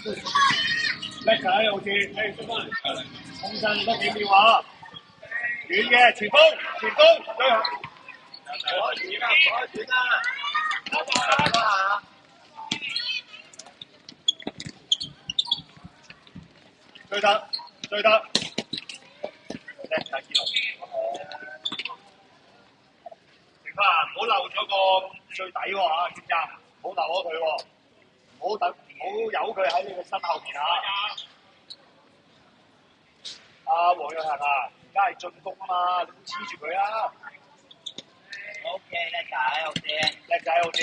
叻仔，好似誒出翻嚟，控制得幾秒啊！遠嘅前鋒，前鋒最後。開始啦！追得，追得，叻仔見到。成班唔好漏咗個最底喎嚇，知唔知啊？唔好漏咗佢喎，唔好由佢喺你嘅身後邊啊！阿黃若恒啊，而家係進攻啊嘛，你唔好黐住佢啊 OK， 叻仔，好啲，叻仔好啲。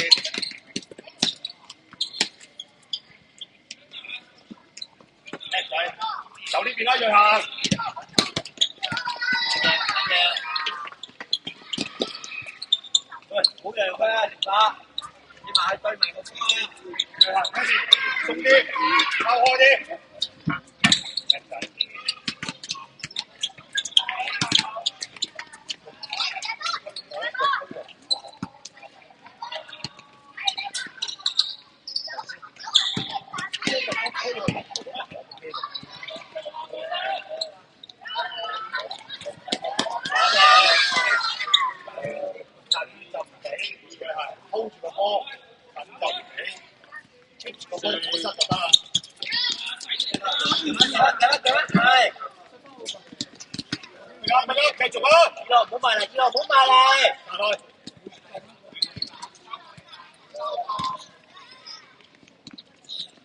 叻仔，走呢邊啦，若恒。喂，好讓佢啊，成發，你埋去對埋個波啊！若恒開始鬆啲，拋開啲。叻仔。hold 住個波，等就唔起，棘住個波冇失就得啦。係。咪啦，繼續啊！二樂唔好埋嚟，二樂唔好埋嚟。行開。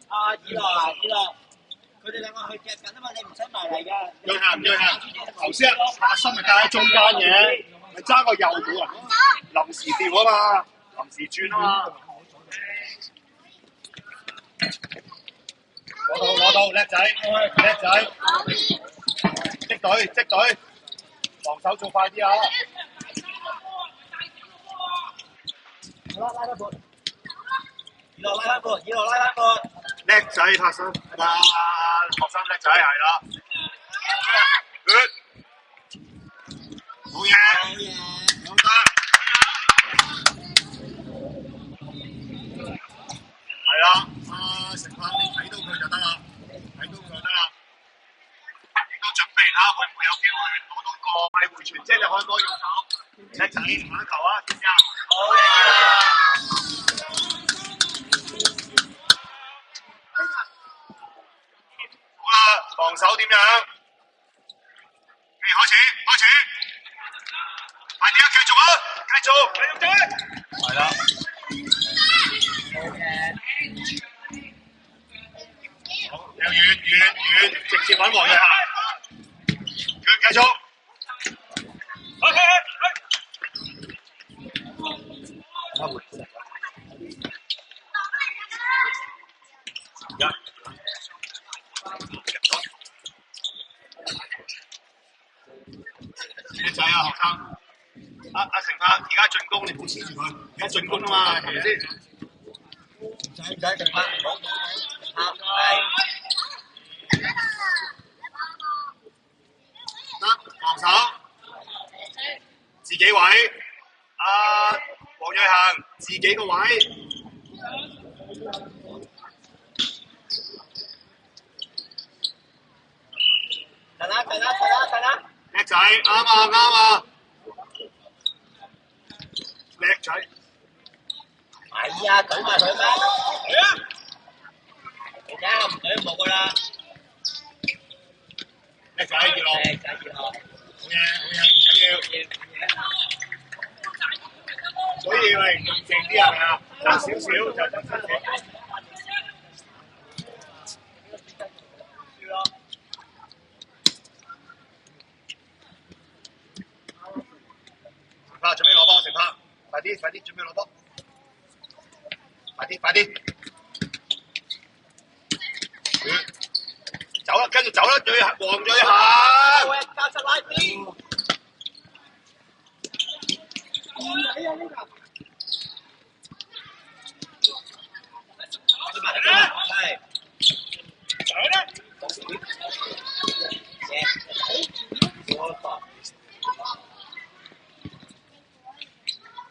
二樂，佢哋兩個去夾緊啊嘛，你唔使埋嚟㗎。讓行，頭先阿森咪架喺中間嘅，咪爭個右股啊！臨時調啊嘛，臨時轉啊嘛。攞到，叻仔，叻仔，積隊，防守做快啲啊！好啦，拉翻盤。二樂拉翻盤。叻仔拍身，哇！學生叻仔係啦，good，好嘢，好得，係啦，成發你睇到佢就得啦，亦都準備啦，會唔會有機會攞到個快回傳啫？你可唔可以用手？叻仔，下一球啊，知唔知啊？好嘢！好啦，防守點樣？開始，快啲啊！繼續追。係啦。好，又遠，直接揾黃若恒。佢繼續。叻仔啊，學生！阿成發，而家進攻你唔好黐住佢，而家進攻啊嘛，係咪先？唔使成發，好，係。得，防守，自己位。黃若恒，自己個位。齊啦！叻仔，啱啊！叻仔，係啊，舉埋佢咩？係啊！而家唔舉冇㗎啦。叻仔，二樂。好嘢，唔緊要。所以咪用靜啲係咪啊？得少少就得少少。準備攞波，成拍，快啲，準備攞波，快啲，走啦，跟住走啦，黃瑞恒，喂，加速拉邊。係。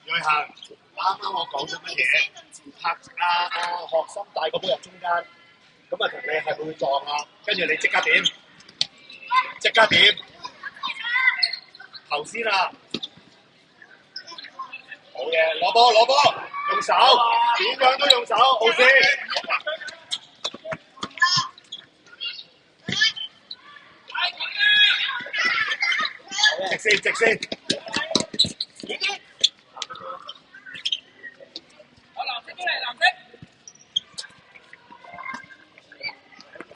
瑞恒，啱啱我講咗乜嘢？拍學生帶個波入中間，咁啊同你係會撞啊，跟住你即刻點？即刻點？頭先啊！好嘢，攞波攞波，用手，點樣都用手 ，OK。直線直線。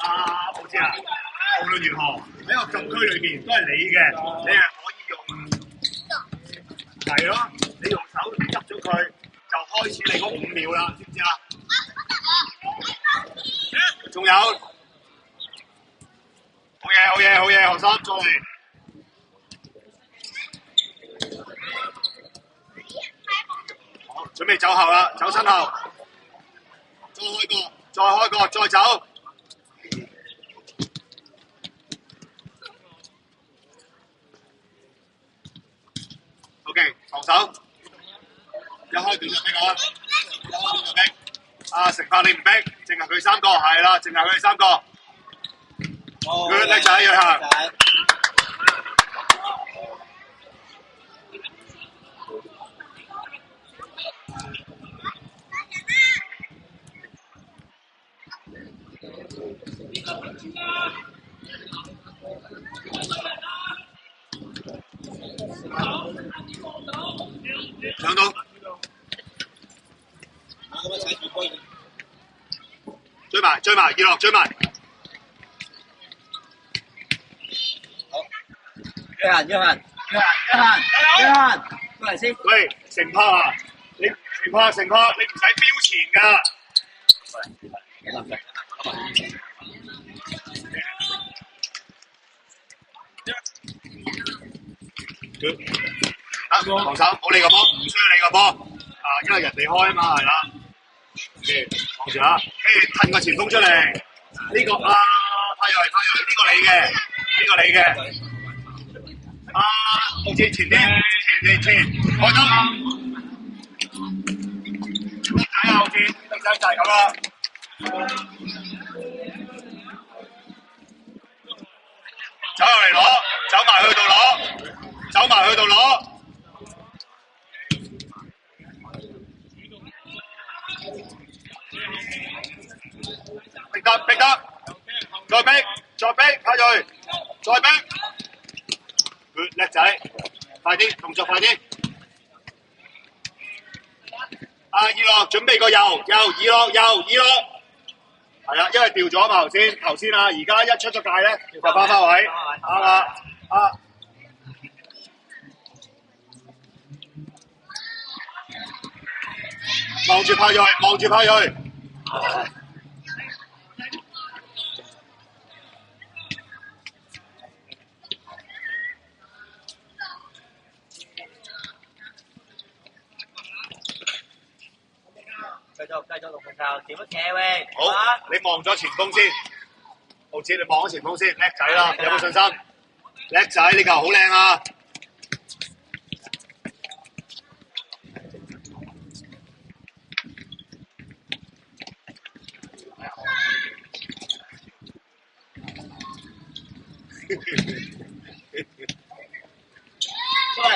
好似啊，無論如何喺個禁區裏邊都係你嘅，你係可以用係咯，你用手執咗佢就開始你嗰5秒啦，知唔知啊？仲有，好嘢好嘢好嘢，學生再嚟。好，準備走後啦，走身後，再開個，再開個，再走。OK， 防守，一開短就逼我，一開短就逼。啊，成發你唔逼，淨係佢3個，係啦，淨係佢哋3個。佢叻仔，約翰。上到，追埋追埋，熱落追埋。好，約翰，過嚟先。喂，成柏啊，你成柏，你唔使標前㗎。防守，冇你個波，唔需要你個波。啊，因為人哋開啊嘛，係啦。望住啦，跟住褪個前鋒出嚟。呢個啊，派瑞，呢個你嘅，啊，好似前啲，前，開得。叻仔啊，好似叻仔就係咁啦。走入嚟攞，走埋去度攞。逼得，再逼，派瑞，再逼。叻仔，快啲，動作快啲。啊，二樂準備個右，二樂。係啦，因為掉咗嘛頭先啊，而家一出咗界咧，就翻返位，啱啦，啊。望住派瑞。繼續龍門球，點樣企喂？好，你望咗前鋒先，浩子你望咗前鋒先，叻仔啦，有冇信心？叻仔，呢球好靚啊！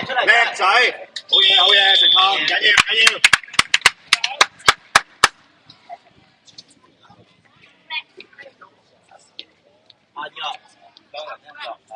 出嚟！叻仔，好嘢，成功，唔緊要。二樂，兩人一樂，好。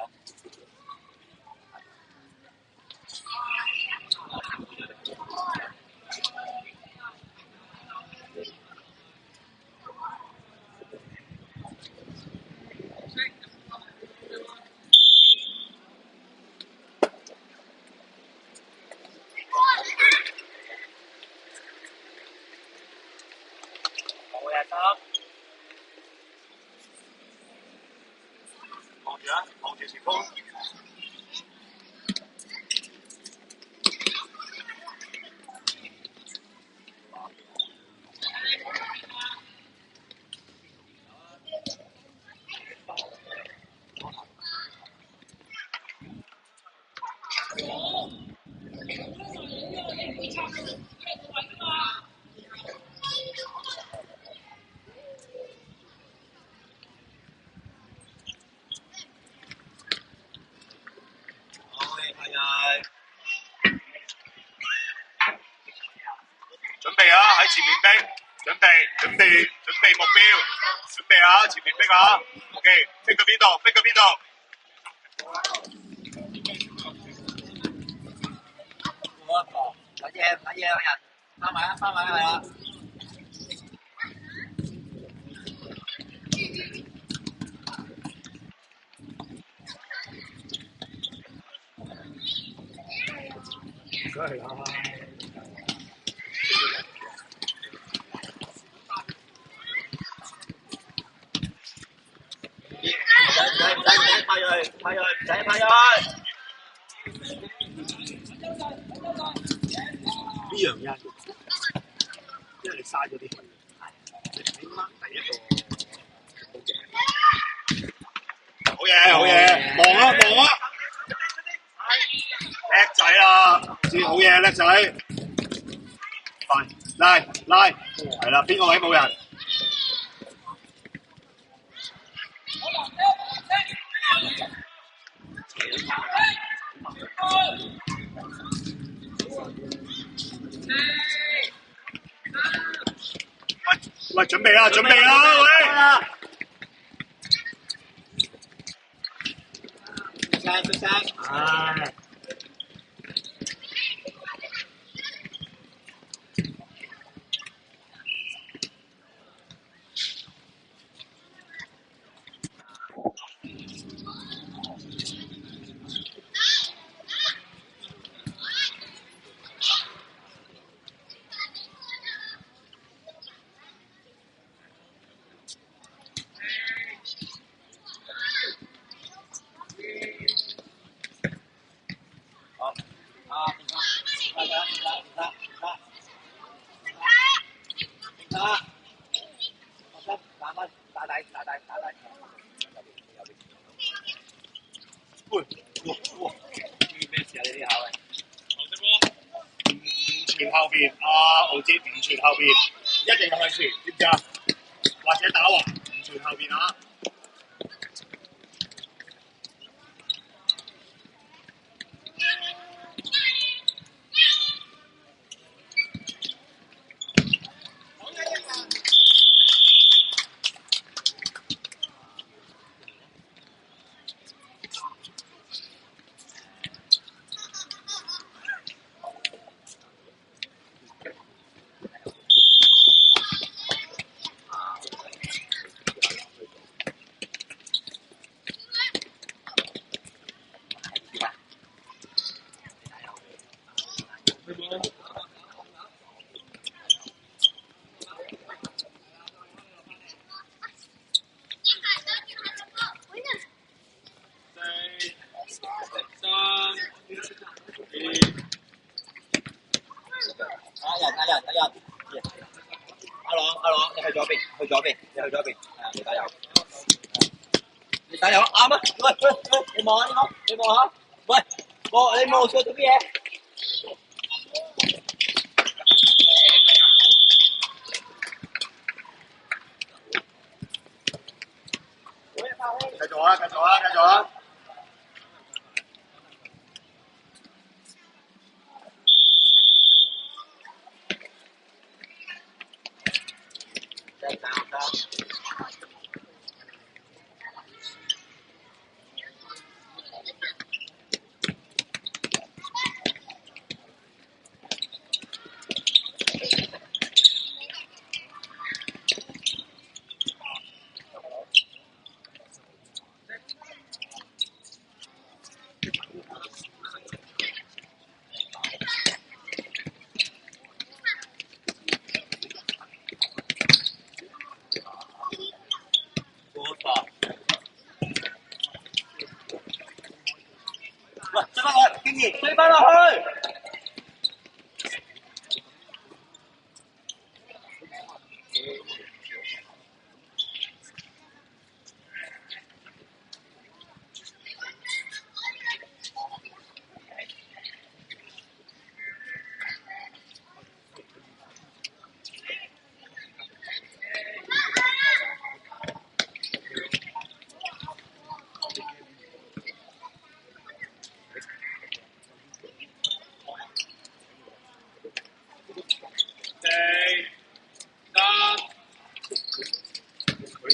望住前鋒。準備目標，準備下前面逼下 ，OK， 逼到邊度？逼到邊度？有嘢有人，翻埋係啦。梗係啦。呢樣嘢，因為你嘥咗啲氣，你起碼第一個好嘢，好嘢，望啊！叻仔啦，知好嘢，叻仔，快拉，係啦，邊個位冇人？喂，準備啦，喂！唉。咩事啊？你啲考嘅？傳後邊，敖哲唔傳後邊，一定向前，知唔知啊？或者打橫，唔傳後邊啊！打人。阿朗，你去左邊，你打右。你打右啱啊！喂，你望下呢個，你望下。喂，你望錯做乜嘢？繼續啊！追翻落去。好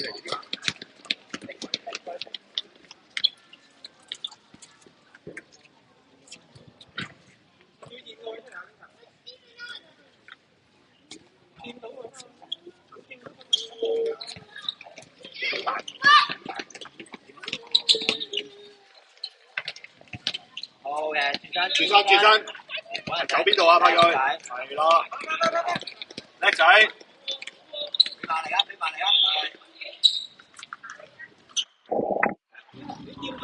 嘅，轉身，轉身，走邊度啊？派佢，係啦，叻仔，俾埋嚟啊！俾埋嚟啊！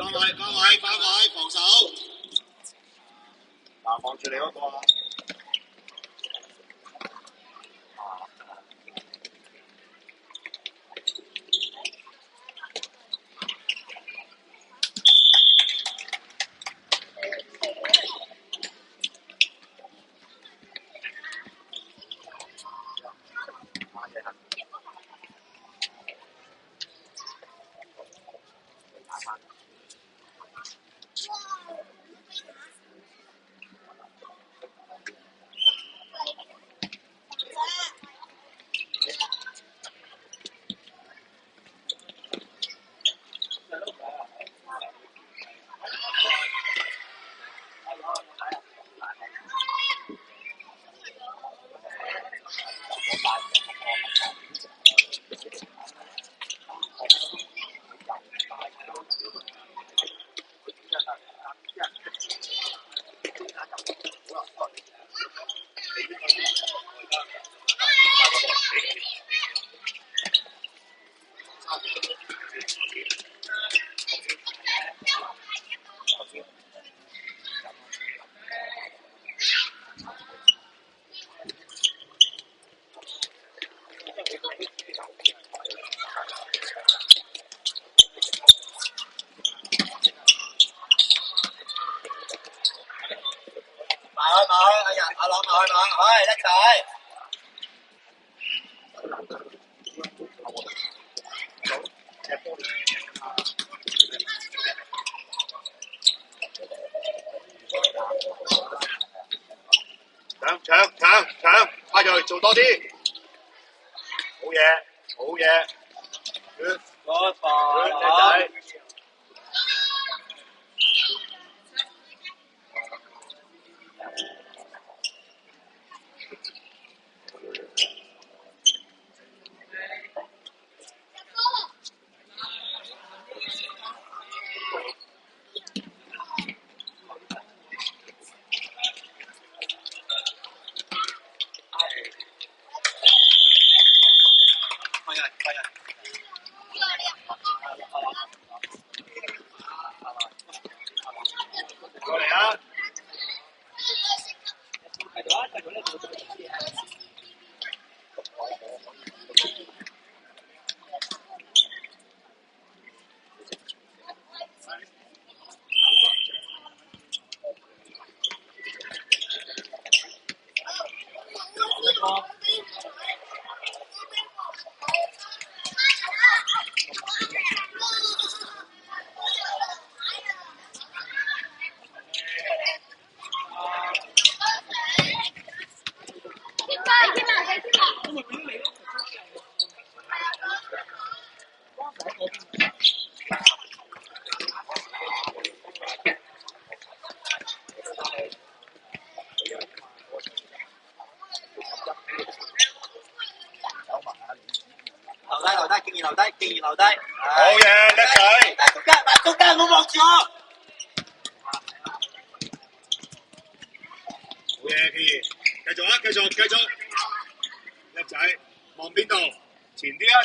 翻位，防守。嗱，望住你嗰個啊！哎呀，阿朗埋去，唉，叻仔！搶，派佢做多啲，好嘢，嗰叻仔。過嚟啊！竟然留低，好嘢，叻仔！中間唔好望住我。好嘢，既然繼續，叻仔，望邊度？前啲啊！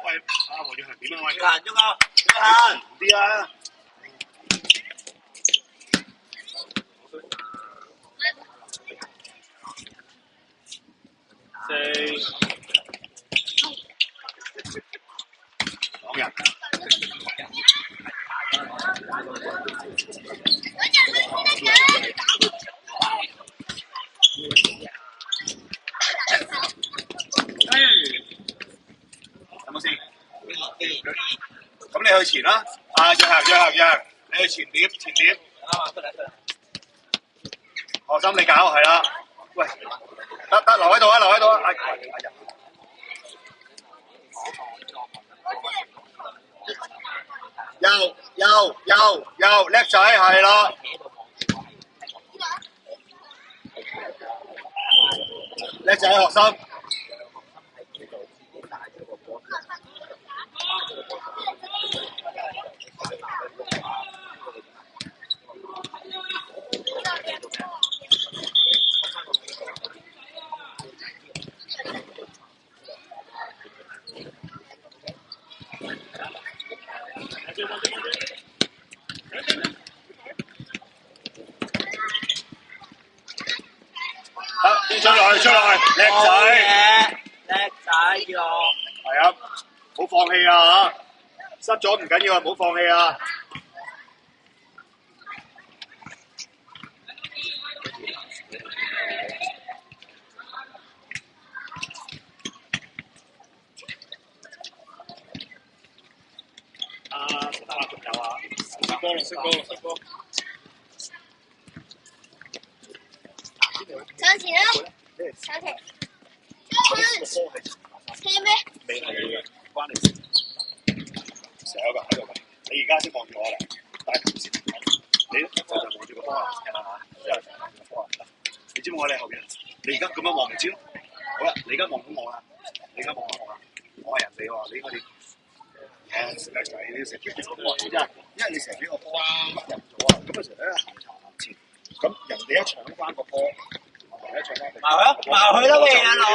喂，阿黃耀恒點啊？喂，行咗啊！行前啲啊！講人。有冇先？咁你去前啦，讓，你去前點，何心你搞係啦，喂，得留喺度啊，有，叻仔係啦，叻仔學生。出落去，叻仔，叻仔呢個。係啊，唔好放棄啊嚇！失咗唔緊要啊，唔好放棄啊！仲有啊，識歌。上前啦，上前。聽咩？你係你嘅，關你事。成日有個喺度嘅，你而家先望住我嚟，但係頭先你就望住個波啊，係嘛？之後就望住個波啊。你知唔知我喺你後邊？你而家咁樣望咪知咯。好啦，你而家望到我啦，我係人哋喎，你應該點？叻仔，你成日 keep 住咁望住啫，因為你成日俾個波入咗啊，咁啊成日咧行前，咁人哋一搶翻個波，埋去啦喂，阿佬。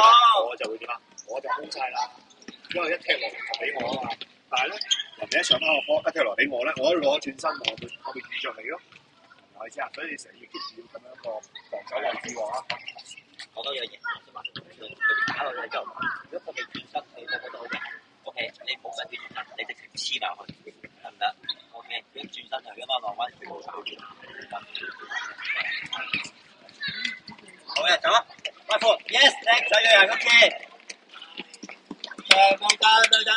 我就會點啊？我就空晒啦，因為一踢落嚟就俾我啊嘛。但係咧，人哋一上翻個波，一踢落俾我咧，我一攞轉身，我會遇着你咯，係咪先啊？所以你成日要 keep 住咁樣個防守位置喎啊！我都有贏，打落去之後，如果佢未轉身，你都好嘅。OK， 你冇緊轉身，你直情黐埋去，得唔得 ？OK， 如果轉身就咁樣落翻全部搞掂。好嘅，走啊！快褲 ，yes， 叻仔嘅人今次。冇單，學生。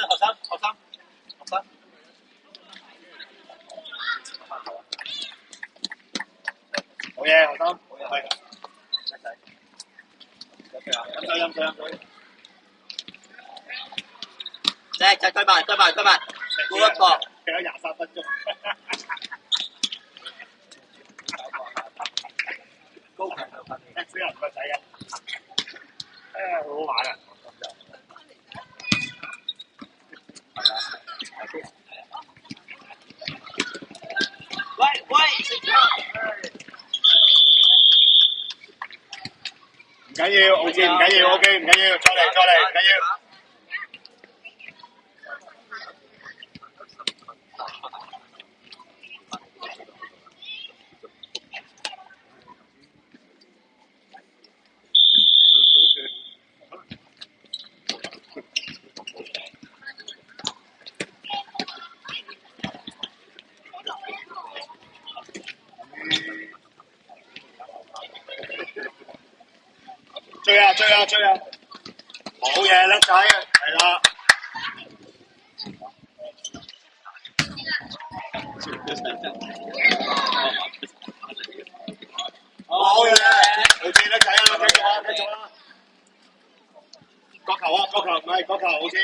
好嘢，學生，係。叻仔。飲水。叻仔，推埋，估一個。踢咗23分鐘。高強度訓練，死人個仔啊！好好玩啊！喂，食唔緊要，好似唔緊要 ，OK， 唔緊要，再嚟，唔緊要。追啊！好嘢，叻仔，係啦。好嘢，好似叻仔啊！繼續啦。角球，唔係角球，好似。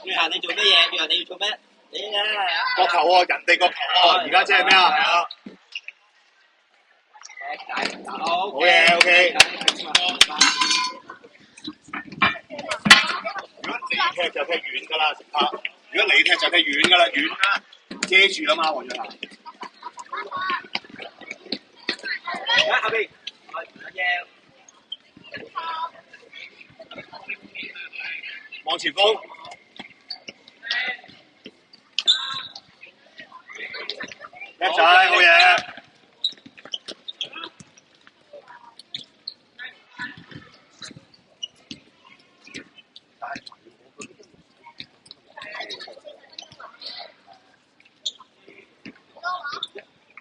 月行你做咩嘢？月行你要做咩？你啊！角球喎，人哋角球喎，而家即係咩啊？係啊。好嘢 ，OK。如果你踢就踢遠㗎啦，如果你踢就踢遠㗎啦，遠啦，遮住啦嘛，黃俊霞。喺後邊，往前鋒，叻仔，好嘢。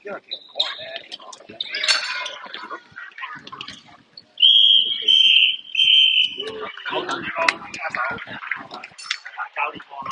因為其實可能咧，好緊要咯，加手，教練課啦。